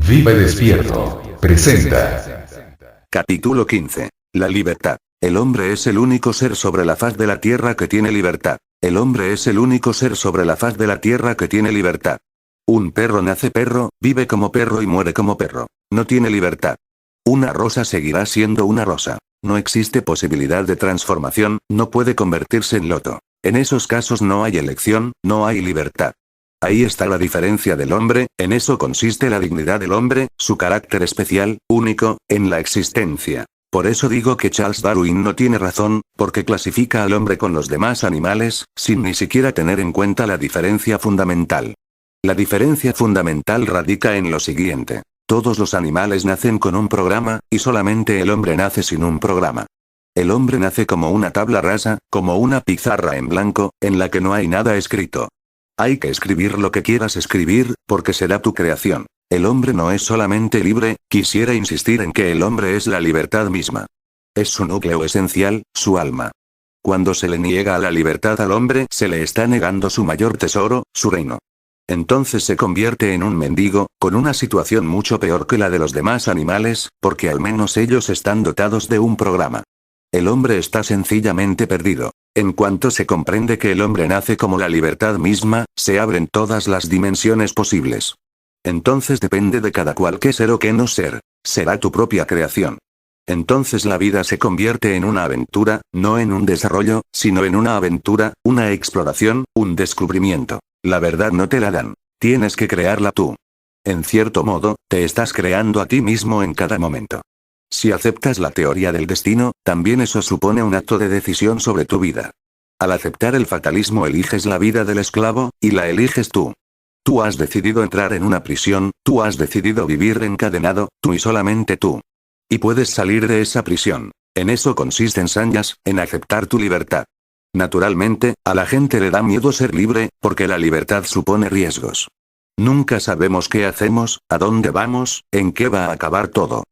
Vive Despierto presenta. Capítulo 15. La libertad. El hombre es el único ser sobre la faz de la tierra que tiene libertad. El hombre es el único ser sobre la faz de la tierra que tiene libertad. Un perro nace perro, vive como perro y muere como perro. No tiene libertad. Una rosa seguirá siendo una rosa. No existe posibilidad de transformación, no puede convertirse en loto. En esos casos no hay elección, no hay libertad. Ahí está la diferencia del hombre, en eso consiste la dignidad del hombre, su carácter especial, único, en la existencia. Por eso digo que Charles Darwin no tiene razón, porque clasifica al hombre con los demás animales, sin ni siquiera tener en cuenta la diferencia fundamental. La diferencia fundamental radica en lo siguiente. Todos los animales nacen con un programa, y solamente el hombre nace sin un programa. El hombre nace como una tabla rasa, como una pizarra en blanco, en la que no hay nada escrito. Hay que escribir lo que quieras escribir, porque será tu creación. El hombre no es solamente libre, quisiera insistir en que el hombre es la libertad misma. Es su núcleo esencial, su alma. Cuando se le niega a la libertad al hombre, se le está negando su mayor tesoro, su reino. Entonces se convierte en un mendigo, con una situación mucho peor que la de los demás animales, porque al menos ellos están dotados de un programa. El hombre está sencillamente perdido. En cuanto se comprende que el hombre nace como la libertad misma, se abren todas las dimensiones posibles. Entonces depende de cada cual qué ser o qué no ser. Será tu propia creación. Entonces la vida se convierte en una aventura, no en un desarrollo, sino en una aventura, una exploración, un descubrimiento. La verdad no te la dan. Tienes que crearla tú. En cierto modo, te estás creando a ti mismo en cada momento. Si aceptas la teoría del destino, también eso supone un acto de decisión sobre tu vida. Al aceptar el fatalismo eliges la vida del esclavo, y la eliges tú. Tú has decidido entrar en una prisión, tú has decidido vivir encadenado, tú y solamente tú. Y puedes salir de esa prisión. En eso consisten Sanyas, en aceptar tu libertad. Naturalmente, a la gente le da miedo ser libre, porque la libertad supone riesgos. Nunca sabemos qué hacemos, a dónde vamos, en qué va a acabar todo.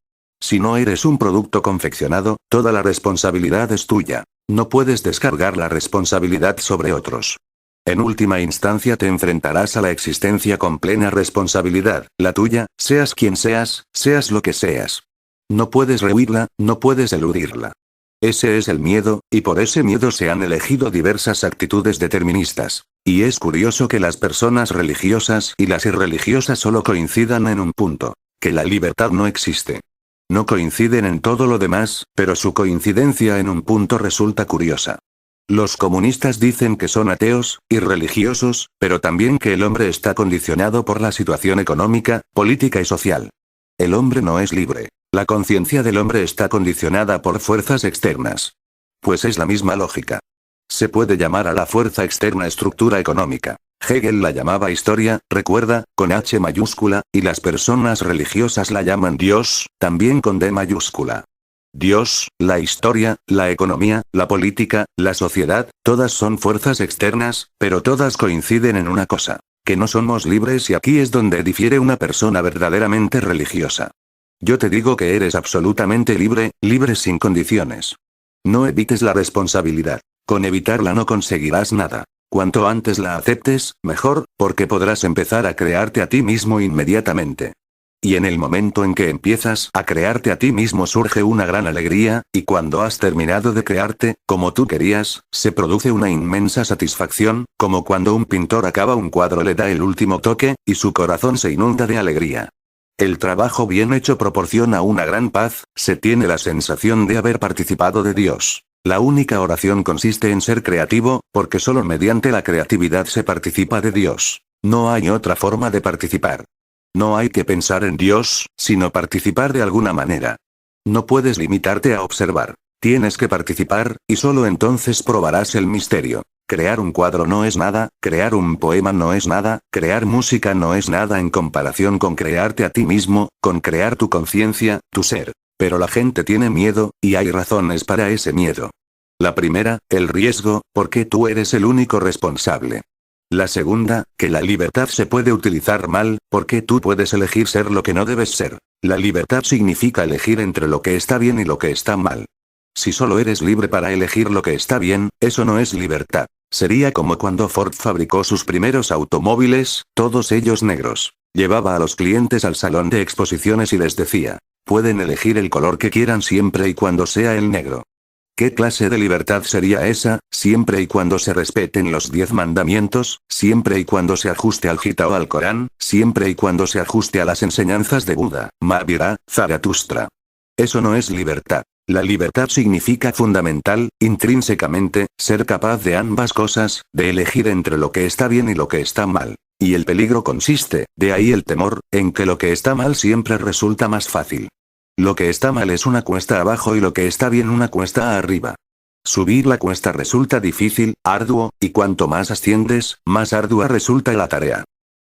Si no eres un producto confeccionado, toda la responsabilidad es tuya. No puedes descargar la responsabilidad sobre otros. En última instancia te enfrentarás a la existencia con plena responsabilidad, la tuya, seas quien seas, seas lo que seas. No puedes rehuirla, no puedes eludirla. Ese es el miedo, y por ese miedo se han elegido diversas actitudes deterministas. Y es curioso que las personas religiosas y las irreligiosas solo coincidan en un punto: que la libertad no existe. No coinciden en todo lo demás, pero su coincidencia en un punto resulta curiosa. Los comunistas dicen que son ateos, irreligiosos, pero también que el hombre está condicionado por la situación económica, política y social. El hombre no es libre. La conciencia del hombre está condicionada por fuerzas externas. Pues es la misma lógica. Se puede llamar a la fuerza externa estructura económica. Hegel la llamaba historia, recuerda, con H mayúscula, y las personas religiosas la llaman Dios, también con D mayúscula. Dios, la historia, la economía, la política, la sociedad, todas son fuerzas externas, pero todas coinciden en una cosa: que no somos libres, y aquí es donde difiere una persona verdaderamente religiosa. Yo te digo que eres absolutamente libre, libre sin condiciones. No evites la responsabilidad. Con evitarla no conseguirás nada. Cuanto antes la aceptes, mejor, porque podrás empezar a crearte a ti mismo inmediatamente. Y en el momento en que empiezas a crearte a ti mismo surge una gran alegría, y cuando has terminado de crearte, como tú querías, se produce una inmensa satisfacción, como cuando un pintor acaba un cuadro, le da el último toque, y su corazón se inunda de alegría. El trabajo bien hecho proporciona una gran paz, se tiene la sensación de haber participado de Dios. La única oración consiste en ser creativo, porque solo mediante la creatividad se participa de Dios. No hay otra forma de participar. No hay que pensar en Dios, sino participar de alguna manera. No puedes limitarte a observar. Tienes que participar, y solo entonces probarás el misterio. Crear un cuadro no es nada, crear un poema no es nada, crear música no es nada en comparación con crearte a ti mismo, con crear tu conciencia, tu ser. Pero la gente tiene miedo, y hay razones para ese miedo. La primera, el riesgo, porque tú eres el único responsable. La segunda, que la libertad se puede utilizar mal, porque tú puedes elegir ser lo que no debes ser. La libertad significa elegir entre lo que está bien y lo que está mal. Si solo eres libre para elegir lo que está bien, eso no es libertad. Sería como cuando Ford fabricó sus primeros automóviles, todos ellos negros. Llevaba a los clientes al salón de exposiciones y les decía, pueden elegir el color que quieran siempre y cuando sea el negro. ¿Qué clase de libertad sería esa, siempre y cuando se respeten los 10 mandamientos, siempre y cuando se ajuste al Gita o al Corán, siempre y cuando se ajuste a las enseñanzas de Buda, Mahavira, Zaratustra? Eso no es libertad. La libertad significa fundamental, intrínsecamente, ser capaz de ambas cosas, de elegir entre lo que está bien y lo que está mal. Y el peligro consiste, de ahí el temor, en que lo que está mal siempre resulta más fácil. Lo que está mal es una cuesta abajo y lo que está bien una cuesta arriba. Subir la cuesta resulta difícil, arduo, y cuanto más asciendes, más ardua resulta la tarea.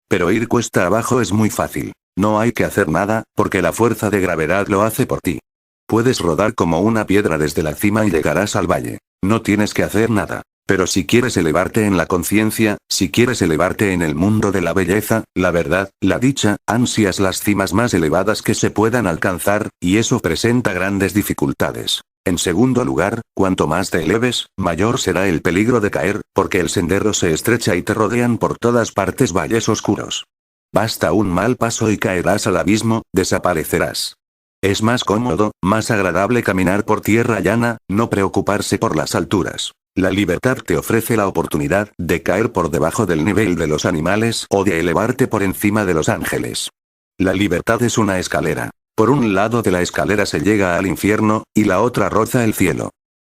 Pero ir cuesta abajo es muy fácil. No hay que hacer nada, porque la fuerza de gravedad lo hace por ti. Puedes rodar como una piedra desde la cima y llegarás al valle. No tienes que hacer nada. Pero si quieres elevarte en la conciencia, si quieres elevarte en el mundo de la belleza, la verdad, la dicha, ansias las cimas más elevadas que se puedan alcanzar, y eso presenta grandes dificultades. En segundo lugar, cuanto más te eleves, mayor será el peligro de caer, porque el sendero se estrecha y te rodean por todas partes valles oscuros. Basta un mal paso y caerás al abismo, desaparecerás. Es más cómodo, más agradable caminar por tierra llana, no preocuparse por las alturas. La libertad te ofrece la oportunidad de caer por debajo del nivel de los animales o de elevarte por encima de los ángeles. La libertad es una escalera. Por un lado de la escalera se llega al infierno, y la otra roza el cielo.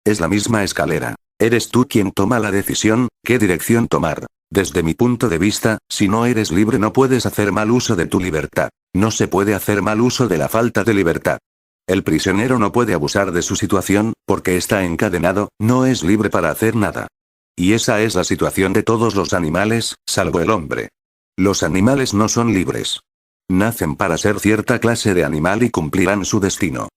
Es la misma escalera. Eres tú quien toma la decisión, qué dirección tomar. Desde mi punto de vista, si no eres libre no puedes hacer mal uso de tu libertad. No se puede hacer mal uso de la falta de libertad. El prisionero no puede abusar de su situación, porque está encadenado, no es libre para hacer nada. Y esa es la situación de todos los animales, salvo el hombre. Los animales no son libres. Nacen para ser cierta clase de animal y cumplirán su destino.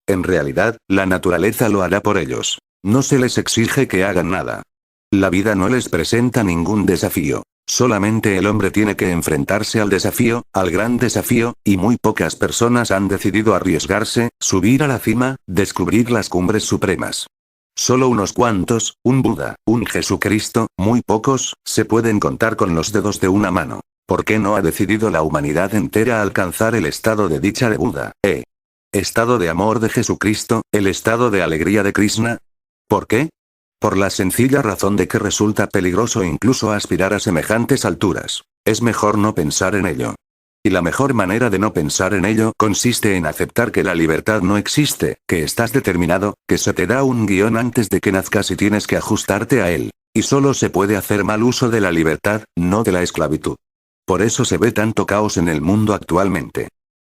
En realidad, la naturaleza lo hará por ellos. No se les exige que hagan nada. La vida no les presenta ningún desafío. Solamente el hombre tiene que enfrentarse al desafío, al gran desafío, y muy pocas personas han decidido arriesgarse, subir a la cima, descubrir las cumbres supremas. Solo unos cuantos, un Buda, un Jesucristo, muy pocos, se pueden contar con los dedos de una mano. ¿Por qué no ha decidido la humanidad entera alcanzar el estado de dicha de Buda, estado de amor de Jesucristo, el estado de alegría de Krishna? ¿Por qué? Por la sencilla razón de que resulta peligroso incluso aspirar a semejantes alturas. Es mejor no pensar en ello. Y la mejor manera de no pensar en ello consiste en aceptar que la libertad no existe, que estás determinado, que se te da un guión antes de que nazcas y tienes que ajustarte a él. Y solo se puede hacer mal uso de la libertad, no de la esclavitud. Por eso se ve tanto caos en el mundo actualmente.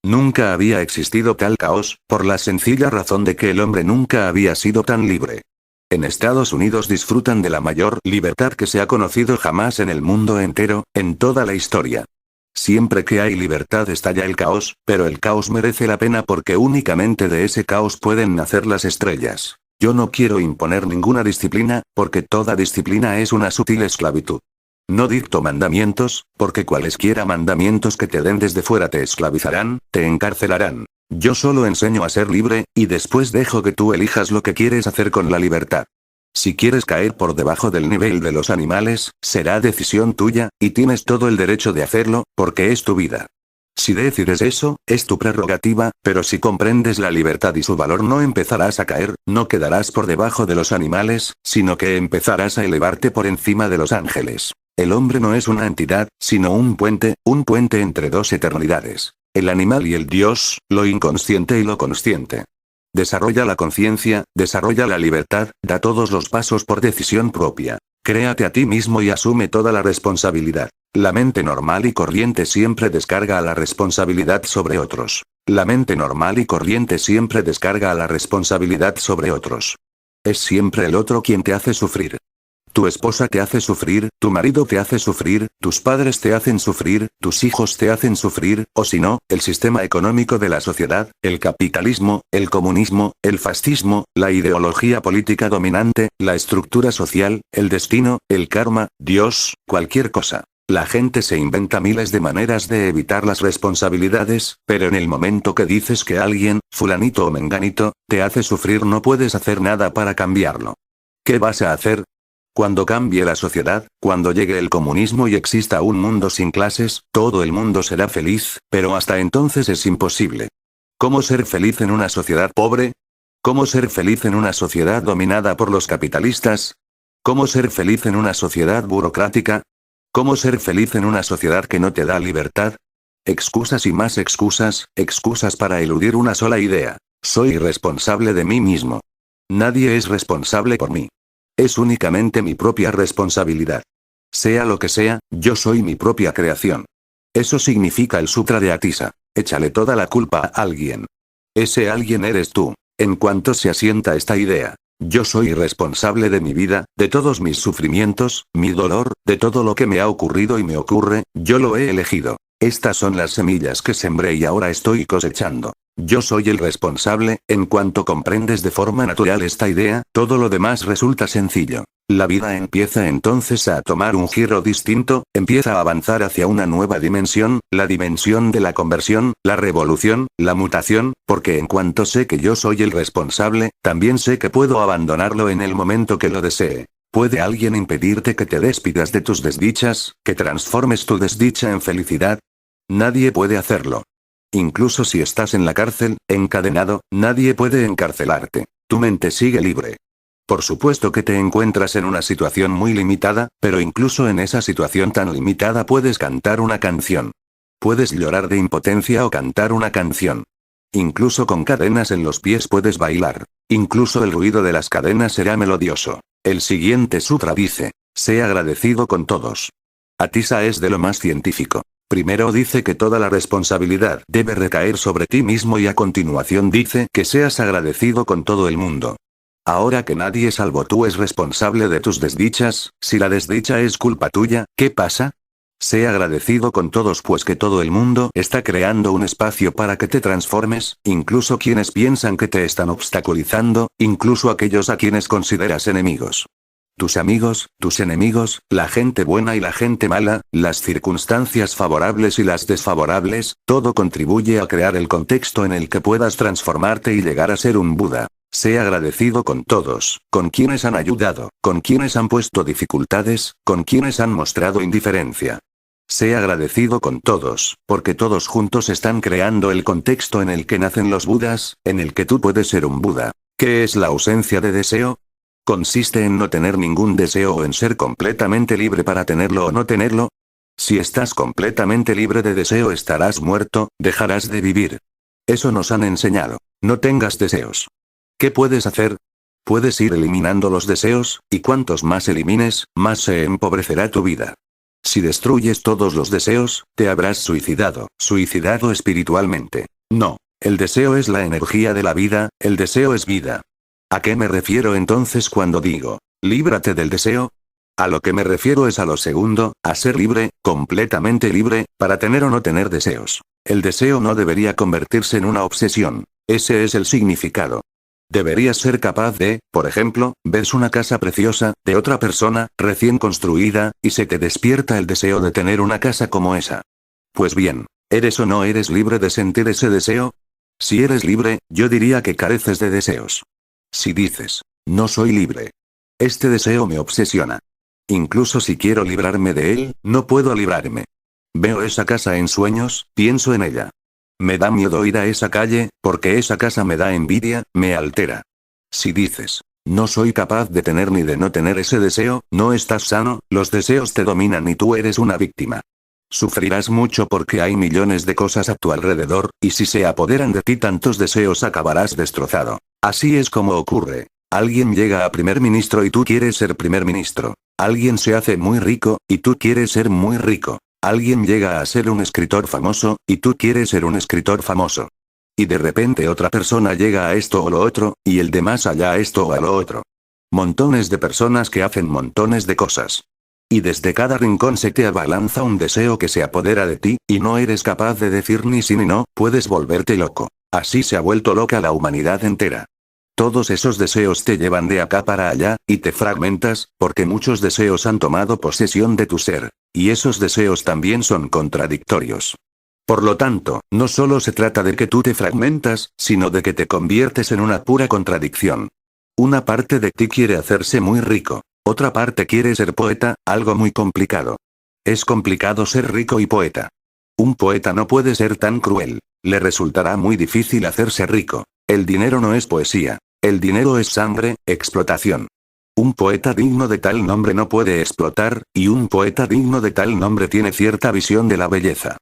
Nunca había existido tal caos, por la sencilla razón de que el hombre nunca había sido tan libre. En Estados Unidos disfrutan de la mayor libertad que se ha conocido jamás en el mundo entero, en toda la historia. Siempre que hay libertad estalla el caos, pero el caos merece la pena porque únicamente de ese caos pueden nacer las estrellas. Yo no quiero imponer ninguna disciplina, porque toda disciplina es una sutil esclavitud. No dicto mandamientos, porque cualesquiera mandamientos que te den desde fuera te esclavizarán, te encarcelarán. Yo solo enseño a ser libre, y después dejo que tú elijas lo que quieres hacer con la libertad. Si quieres caer por debajo del nivel de los animales, será decisión tuya, y tienes todo el derecho de hacerlo, porque es tu vida. Si decides eso, es tu prerrogativa, pero si comprendes la libertad y su valor no empezarás a caer, no quedarás por debajo de los animales, sino que empezarás a elevarte por encima de los ángeles. El hombre no es una entidad, sino un puente entre dos eternidades. El animal y el Dios, lo inconsciente y lo consciente. Desarrolla la conciencia, desarrolla la libertad, da todos los pasos por decisión propia. Créate a ti mismo y asume toda la responsabilidad. La mente normal y corriente siempre descarga a la responsabilidad sobre otros. La mente normal y corriente siempre descarga a la responsabilidad sobre otros. Es siempre el otro quien te hace sufrir. Tu esposa te hace sufrir, tu marido te hace sufrir, tus padres te hacen sufrir, tus hijos te hacen sufrir, o si no, el sistema económico de la sociedad, el capitalismo, el comunismo, el fascismo, la ideología política dominante, la estructura social, el destino, el karma, Dios, cualquier cosa. La gente se inventa miles de maneras de evitar las responsabilidades, pero en el momento que dices que alguien, fulanito o menganito, te hace sufrir no puedes hacer nada para cambiarlo. ¿Qué vas a hacer? Cuando cambie la sociedad, cuando llegue el comunismo y exista un mundo sin clases, todo el mundo será feliz, pero hasta entonces es imposible. ¿Cómo ser feliz en una sociedad pobre? ¿Cómo ser feliz en una sociedad dominada por los capitalistas? ¿Cómo ser feliz en una sociedad burocrática? ¿Cómo ser feliz en una sociedad que no te da libertad? Excusas y más excusas, excusas para eludir una sola idea. Soy responsable de mí mismo. Nadie es responsable por mí. Es únicamente mi propia responsabilidad. Sea lo que sea, yo soy mi propia creación. Eso significa el sutra de Atisa. Échale toda la culpa a alguien. Ese alguien eres tú. En cuanto se asienta esta idea, yo soy responsable de mi vida, de todos mis sufrimientos, mi dolor, de todo lo que me ha ocurrido y me ocurre, yo lo he elegido. Estas son las semillas que sembré y ahora estoy cosechando. Yo soy el responsable. En cuanto comprendes de forma natural esta idea, todo lo demás resulta sencillo. La vida empieza entonces a tomar un giro distinto, empieza a avanzar hacia una nueva dimensión, la dimensión de la conversión, la revolución, la mutación, porque en cuanto sé que yo soy el responsable, también sé que puedo abandonarlo en el momento que lo desee. ¿Puede alguien impedirte que te despidas de tus desdichas, que transformes tu desdicha en felicidad? Nadie puede hacerlo. Incluso si estás en la cárcel, encadenado, nadie puede encarcelarte. Tu mente sigue libre. Por supuesto que te encuentras en una situación muy limitada, pero incluso en esa situación tan limitada puedes cantar una canción. Puedes llorar de impotencia o cantar una canción. Incluso con cadenas en los pies puedes bailar. Incluso el ruido de las cadenas será melodioso. El siguiente sutra dice, sé agradecido con todos. Atisa es de lo más científico. Primero dice que toda la responsabilidad debe recaer sobre ti mismo y a continuación dice que seas agradecido con todo el mundo. Ahora que nadie salvo tú es responsable de tus desdichas, si la desdicha es culpa tuya, ¿qué pasa? Sé agradecido con todos pues que todo el mundo está creando un espacio para que te transformes, incluso quienes piensan que te están obstaculizando, incluso aquellos a quienes consideras enemigos. Tus amigos, tus enemigos, la gente buena y la gente mala, las circunstancias favorables y las desfavorables, todo contribuye a crear el contexto en el que puedas transformarte y llegar a ser un Buda. Sé agradecido con todos, con quienes han ayudado, con quienes han puesto dificultades, con quienes han mostrado indiferencia. Sé agradecido con todos, porque todos juntos están creando el contexto en el que nacen los Budas, en el que tú puedes ser un Buda. ¿Qué es la ausencia de deseo? Consiste en no tener ningún deseo o en ser completamente libre para tenerlo o no tenerlo. Si estás completamente libre de deseo estarás muerto, dejarás de vivir. Eso nos han enseñado. No tengas deseos. ¿Qué puedes hacer? Puedes ir eliminando los deseos, y cuantos más elimines, más se empobrecerá tu vida. Si destruyes todos los deseos, te habrás suicidado espiritualmente. No, el deseo es la energía de la vida, el deseo es vida. ¿A qué me refiero entonces cuando digo, líbrate del deseo? A lo que me refiero es a lo segundo, a ser libre, completamente libre, para tener o no tener deseos. El deseo no debería convertirse en una obsesión. Ese es el significado. Deberías ser capaz de, por ejemplo, ves una casa preciosa, de otra persona, recién construida, y se te despierta el deseo de tener una casa como esa. Pues bien, ¿eres o no eres libre de sentir ese deseo? Si eres libre, yo diría que careces de deseos. Si dices, no soy libre. Este deseo me obsesiona. Incluso si quiero librarme de él, no puedo librarme. Veo esa casa en sueños, pienso en ella. Me da miedo ir a esa calle, porque esa casa me da envidia, me altera. Si dices, no soy capaz de tener ni de no tener ese deseo, no estás sano, los deseos te dominan y tú eres una víctima. Sufrirás mucho porque hay millones de cosas a tu alrededor, y si se apoderan de ti tantos deseos acabarás destrozado. Así es como ocurre. Alguien llega a primer ministro y tú quieres ser primer ministro. Alguien se hace muy rico, y tú quieres ser muy rico. Alguien llega a ser un escritor famoso, y tú quieres ser un escritor famoso. Y de repente otra persona llega a esto o lo otro, y el de más allá a esto o a lo otro. Montones de personas que hacen montones de cosas. Y desde cada rincón se te abalanza un deseo que se apodera de ti, y no eres capaz de decir ni sí ni no, puedes volverte loco. Así se ha vuelto loca la humanidad entera. Todos esos deseos te llevan de acá para allá, y te fragmentas, porque muchos deseos han tomado posesión de tu ser. Y esos deseos también son contradictorios. Por lo tanto, no solo se trata de que tú te fragmentas, sino de que te conviertes en una pura contradicción. Una parte de ti quiere hacerse muy rico. Otra parte quiere ser poeta, algo muy complicado. Es complicado ser rico y poeta. Un poeta no puede ser tan cruel. Le resultará muy difícil hacerse rico. El dinero no es poesía. El dinero es sangre, explotación. Un poeta digno de tal nombre no puede explotar, y un poeta digno de tal nombre tiene cierta visión de la belleza.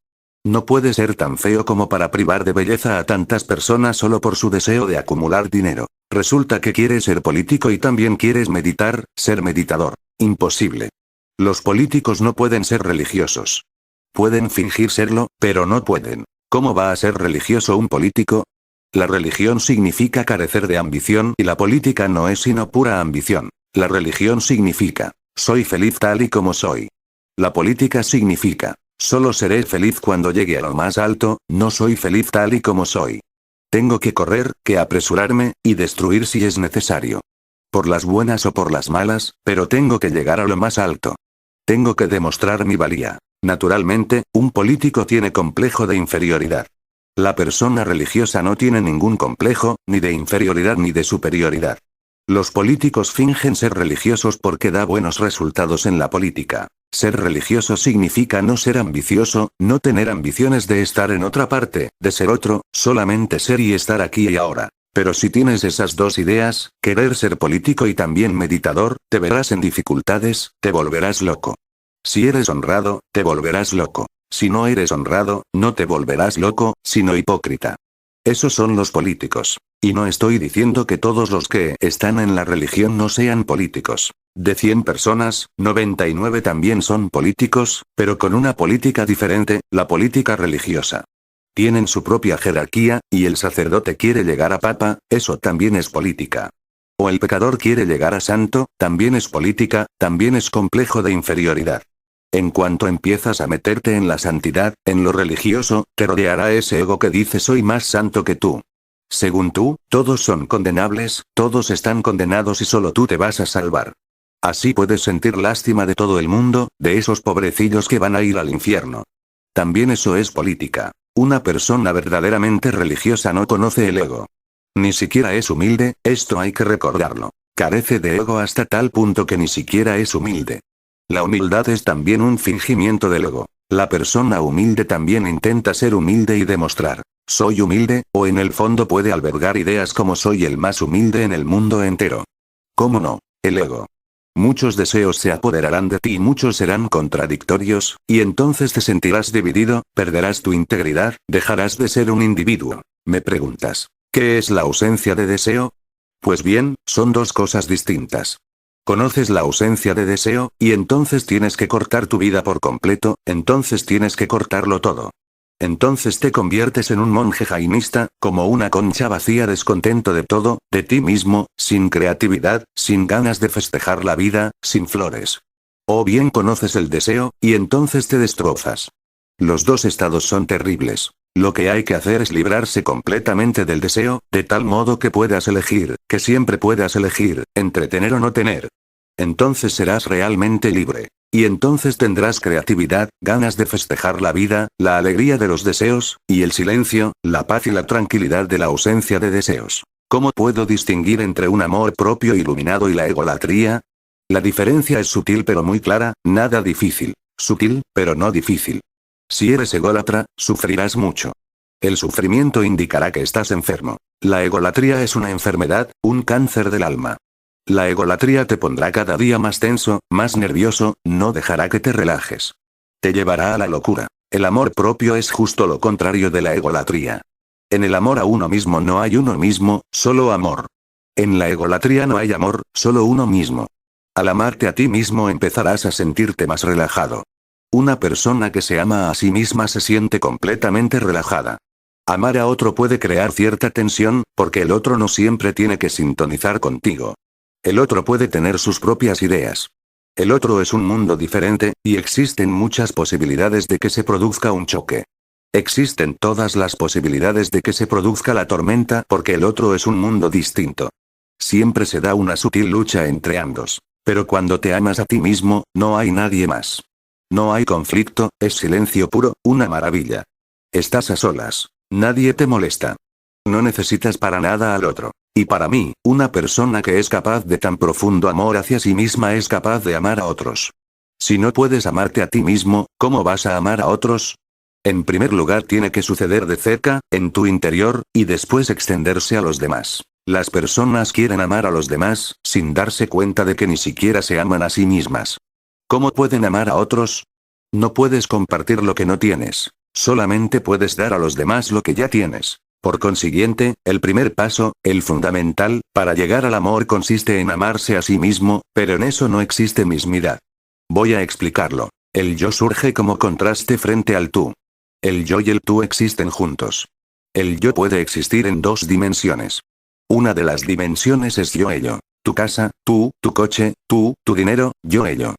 No puede ser tan feo como para privar de belleza a tantas personas solo por su deseo de acumular dinero. Resulta que quieres ser político y también quieres meditar, ser meditador. Imposible. Los políticos no pueden ser religiosos. Pueden fingir serlo, pero no pueden. ¿Cómo va a ser religioso un político? La religión significa carecer de ambición y la política no es sino pura ambición. La religión significa, soy feliz tal y como soy. La política significa, solo seré feliz cuando llegue a lo más alto, no soy feliz tal y como soy. Tengo que correr, que apresurarme, y destruir si es necesario. Por las buenas o por las malas, pero tengo que llegar a lo más alto. Tengo que demostrar mi valía. Naturalmente, un político tiene complejo de inferioridad. La persona religiosa no tiene ningún complejo, ni de inferioridad ni de superioridad. Los políticos fingen ser religiosos porque da buenos resultados en la política. Ser religioso significa no ser ambicioso, no tener ambiciones de estar en otra parte, de ser otro, solamente ser y estar aquí y ahora. Pero si tienes esas dos ideas, querer ser político y también meditador, te verás en dificultades, te volverás loco. Si eres honrado, te volverás loco. Si no eres honrado, no te volverás loco, sino hipócrita. Esos son los políticos. Y no estoy diciendo que todos los que están en la religión no sean políticos. De 100 personas, 99 también son políticos, pero con una política diferente, la política religiosa. Tienen su propia jerarquía, y el sacerdote quiere llegar a papa, eso también es política. O el pecador quiere llegar a santo, también es política, también es complejo de inferioridad. En cuanto empiezas a meterte en la santidad, en lo religioso, te rodeará ese ego que dice soy más santo que tú. Según tú, todos son condenables, todos están condenados y solo tú te vas a salvar. Así puedes sentir lástima de todo el mundo, de esos pobrecillos que van a ir al infierno. También eso es política. Una persona verdaderamente religiosa no conoce el ego. Ni siquiera es humilde, esto hay que recordarlo. Carece de ego hasta tal punto que ni siquiera es humilde. La humildad es también un fingimiento del ego. La persona humilde también intenta ser humilde y demostrar, soy humilde, o en el fondo puede albergar ideas como soy el más humilde en el mundo entero. ¿Cómo no? El ego. Muchos deseos se apoderarán de ti y muchos serán contradictorios, y entonces te sentirás dividido, perderás tu integridad, dejarás de ser un individuo. Me preguntas, ¿qué es la ausencia de deseo? Pues bien, son dos cosas distintas. Conoces la ausencia de deseo, y entonces tienes que cortar tu vida por completo, entonces tienes que cortarlo todo. Entonces te conviertes en un monje jainista, como una concha vacía descontento de todo, de ti mismo, sin creatividad, sin ganas de festejar la vida, sin flores. O bien conoces el deseo, y entonces te destrozas. Los dos estados son terribles. Lo que hay que hacer es librarse completamente del deseo, de tal modo que puedas elegir, que siempre puedas elegir, entre tener o no tener. Entonces serás realmente libre. Y entonces tendrás creatividad, ganas de festejar la vida, la alegría de los deseos, y el silencio, la paz y la tranquilidad de la ausencia de deseos. ¿Cómo puedo distinguir entre un amor propio iluminado y la egolatría? La diferencia es sutil pero muy clara, nada difícil. Sutil, pero no difícil. Si eres ególatra, sufrirás mucho. El sufrimiento indicará que estás enfermo. La egolatría es una enfermedad, un cáncer del alma. La egolatría te pondrá cada día más tenso, más nervioso, no dejará que te relajes. Te llevará a la locura. El amor propio es justo lo contrario de la egolatría. En el amor a uno mismo no hay uno mismo, solo amor. En la egolatría no hay amor, solo uno mismo. Al amarte a ti mismo empezarás a sentirte más relajado. Una persona que se ama a sí misma se siente completamente relajada. Amar a otro puede crear cierta tensión, porque el otro no siempre tiene que sintonizar contigo. El otro puede tener sus propias ideas. El otro es un mundo diferente, y existen muchas posibilidades de que se produzca un choque. Existen todas las posibilidades de que se produzca la tormenta porque el otro es un mundo distinto. Siempre se da una sutil lucha entre ambos. Pero cuando te amas a ti mismo, no hay nadie más. No hay conflicto, es silencio puro, una maravilla. Estás a solas. Nadie te molesta. No necesitas para nada al otro. Y para mí, una persona que es capaz de tan profundo amor hacia sí misma es capaz de amar a otros. Si no puedes amarte a ti mismo, ¿cómo vas a amar a otros? En primer lugar tiene que suceder de cerca, en tu interior, y después extenderse a los demás. Las personas quieren amar a los demás, sin darse cuenta de que ni siquiera se aman a sí mismas. ¿Cómo pueden amar a otros? No puedes compartir lo que no tienes. Solamente puedes dar a los demás lo que ya tienes. Por consiguiente, el primer paso, el fundamental, para llegar al amor consiste en amarse a sí mismo, pero en eso no existe mismidad. Voy a explicarlo. El yo surge como contraste frente al tú. El yo y el tú existen juntos. El yo puede existir en dos dimensiones. Una de las dimensiones es yo-ello. Tu casa, tú, tu coche, tú, tu dinero, yo-ello.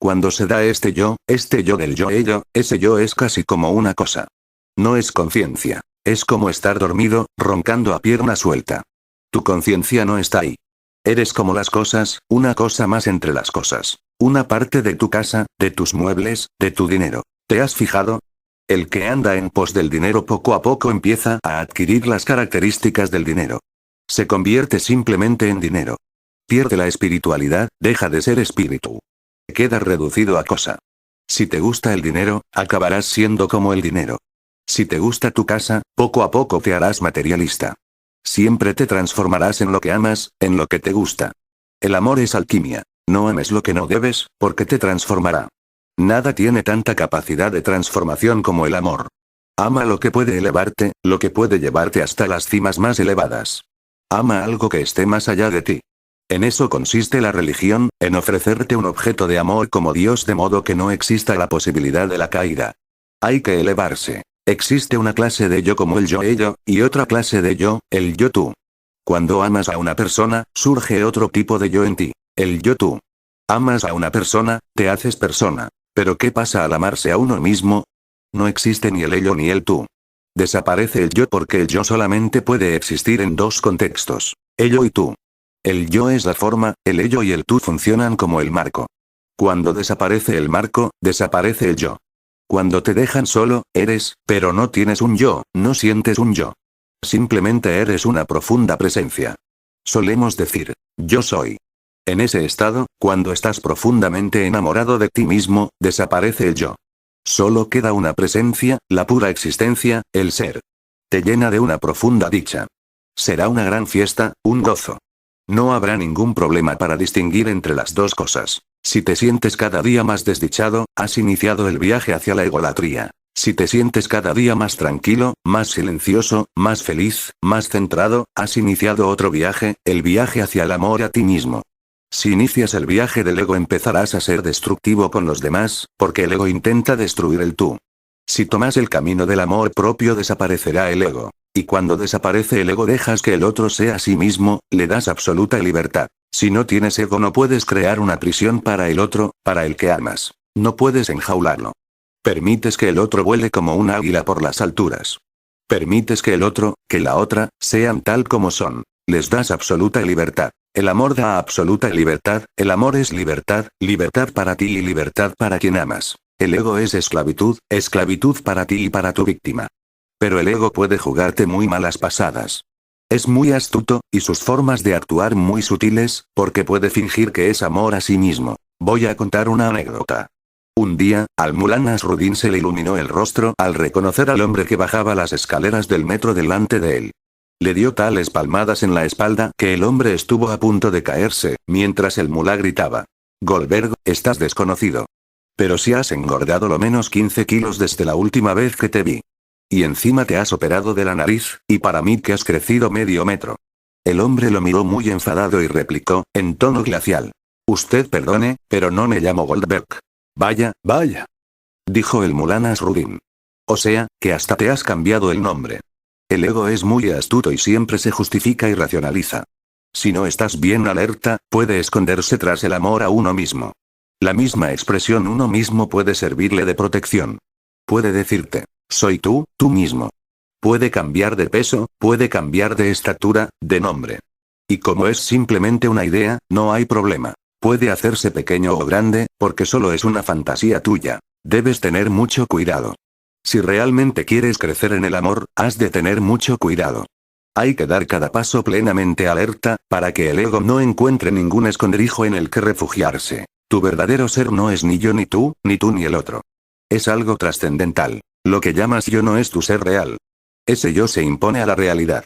Cuando se da este yo del yo-ello, ese yo es casi como una cosa. No es conciencia. Es como estar dormido, roncando a pierna suelta. Tu conciencia no está ahí. Eres como las cosas, una cosa más entre las cosas. Una parte de tu casa, de tus muebles, de tu dinero. ¿Te has fijado? El que anda en pos del dinero poco a poco empieza a adquirir las características del dinero. Se convierte simplemente en dinero. Pierde la espiritualidad, deja de ser espíritu. Queda reducido a cosa. Si te gusta el dinero, acabarás siendo como el dinero. Si te gusta tu casa, poco a poco te harás materialista. Siempre te transformarás en lo que amas, en lo que te gusta. El amor es alquimia. No ames lo que no debes, porque te transformará. Nada tiene tanta capacidad de transformación como el amor. Ama lo que puede elevarte, lo que puede llevarte hasta las cimas más elevadas. Ama algo que esté más allá de ti. En eso consiste la religión, en ofrecerte un objeto de amor como Dios de modo que no exista la posibilidad de la caída. Hay que elevarse. Existe una clase de yo como el yo-ello, y otra clase de yo, el yo-tú. Cuando amas a una persona, surge otro tipo de yo en ti, el yo-tú. Amas a una persona, te haces persona. Pero ¿qué pasa al amarse a uno mismo? No existe ni el ello ni el tú. Desaparece el yo porque el yo solamente puede existir en dos contextos, ello y tú. El yo es la forma, el ello y el tú funcionan como el marco. Cuando desaparece el marco, desaparece el yo. Cuando te dejan solo, eres, pero no tienes un yo, no sientes un yo. Simplemente eres una profunda presencia. Solemos decir, yo soy. En ese estado, cuando estás profundamente enamorado de ti mismo, desaparece el yo. Solo queda una presencia, la pura existencia, el ser. Te llena de una profunda dicha. Será una gran fiesta, un gozo. No habrá ningún problema para distinguir entre las dos cosas. Si te sientes cada día más desdichado, has iniciado el viaje hacia la egolatría. Si te sientes cada día más tranquilo, más silencioso, más feliz, más centrado, has iniciado otro viaje, el viaje hacia el amor a ti mismo. Si inicias el viaje del ego empezarás a ser destructivo con los demás, porque el ego intenta destruir el tú. Si tomas el camino del amor propio desaparecerá el ego. Y cuando desaparece el ego dejas que el otro sea a sí mismo, le das absoluta libertad. Si no tienes ego no puedes crear una prisión para el otro, para el que amas. No puedes enjaularlo. Permites que el otro vuele como un águila por las alturas. Permites que el otro, que la otra, sean tal como son. Les das absoluta libertad. El amor da absoluta libertad, el amor es libertad, libertad para ti y libertad para quien amas. El ego es esclavitud, esclavitud para ti y para tu víctima. Pero el ego puede jugarte muy malas pasadas. Es muy astuto, y sus formas de actuar muy sutiles, porque puede fingir que es amor a sí mismo. Voy a contar una anécdota. Un día, al Mulán Nasruddin se le iluminó el rostro al reconocer al hombre que bajaba las escaleras del metro delante de él. Le dio tales palmadas en la espalda que el hombre estuvo a punto de caerse, mientras el mulá gritaba. Goldberg, estás desconocido. Pero si has engordado lo menos 15 kilos desde la última vez que te vi. Y encima te has operado de la nariz, y para mí que has crecido medio metro. El hombre lo miró muy enfadado y replicó, en tono glacial. Usted perdone, pero no me llamo Goldberg. Vaya, vaya. Dijo el mulá Nasruddin. O sea, que hasta te has cambiado el nombre. El ego es muy astuto y siempre se justifica y racionaliza. Si no estás bien alerta, puede esconderse tras el amor a uno mismo. La misma expresión uno mismo puede servirle de protección. Puede decirte, soy tú, tú mismo. Puede cambiar de peso, puede cambiar de estatura, de nombre. Y como es simplemente una idea, no hay problema. Puede hacerse pequeño o grande, porque solo es una fantasía tuya. Debes tener mucho cuidado. Si realmente quieres crecer en el amor, has de tener mucho cuidado. Hay que dar cada paso plenamente alerta, para que el ego no encuentre ningún escondrijo en el que refugiarse. Tu verdadero ser no es ni yo ni tú ni el otro. Es algo trascendental. Lo que llamas yo no es tu ser real. Ese yo se impone a la realidad.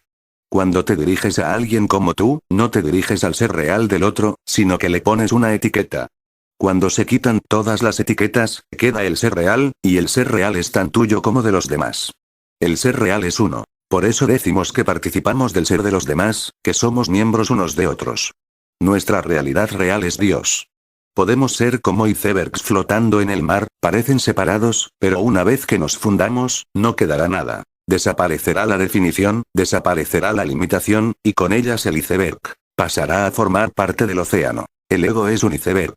Cuando te diriges a alguien como tú, no te diriges al ser real del otro, sino que le pones una etiqueta. Cuando se quitan todas las etiquetas, queda el ser real, y el ser real es tan tuyo como de los demás. El ser real es uno. Por eso decimos que participamos del ser de los demás, que somos miembros unos de otros. Nuestra realidad real es Dios. Podemos ser como icebergs flotando en el mar, parecen separados, pero una vez que nos fundamos, no quedará nada. Desaparecerá la definición, desaparecerá la limitación, y con ellas el iceberg pasará a formar parte del océano. El ego es un iceberg.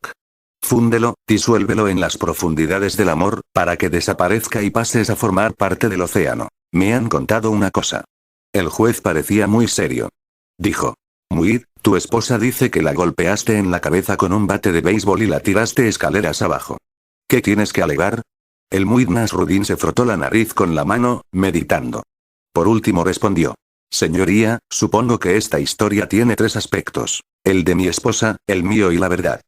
Fúndelo, disuélvelo en las profundidades del amor, para que desaparezca y pases a formar parte del océano. Me han contado una cosa. El juez parecía muy serio. Dijo. Muid, tu esposa dice que la golpeaste en la cabeza con un bate de béisbol y la tiraste escaleras abajo. ¿Qué tienes que alegar? El Muid Nasruddin se frotó la nariz con la mano, meditando. Por último respondió. Señoría, supongo que esta historia tiene 3 aspectos. El de mi esposa, el mío y la verdad.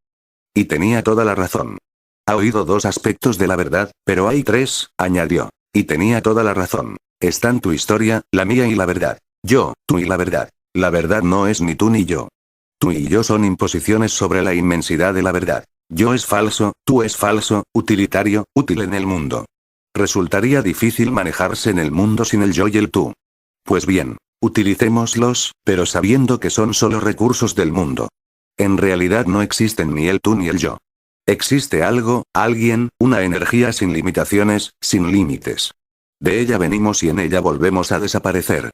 Y tenía toda la razón. Ha oído 2 aspectos de la verdad, pero hay 3, añadió. Y tenía toda la razón. Están tu historia, la mía y la verdad. Yo, tú y la verdad. La verdad no es ni tú ni yo. Tú y yo son imposiciones sobre la inmensidad de la verdad. Yo es falso, tú es falso, utilitario, útil en el mundo. Resultaría difícil manejarse en el mundo sin el yo y el tú. Pues bien, utilicémoslos, pero sabiendo que son solo recursos del mundo. En realidad no existen ni el tú ni el yo. Existe algo, alguien, una energía sin limitaciones, sin límites. De ella venimos y en ella volvemos a desaparecer.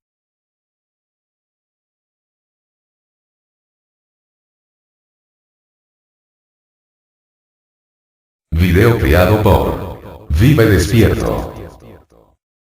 Video creado por Vive Despierto.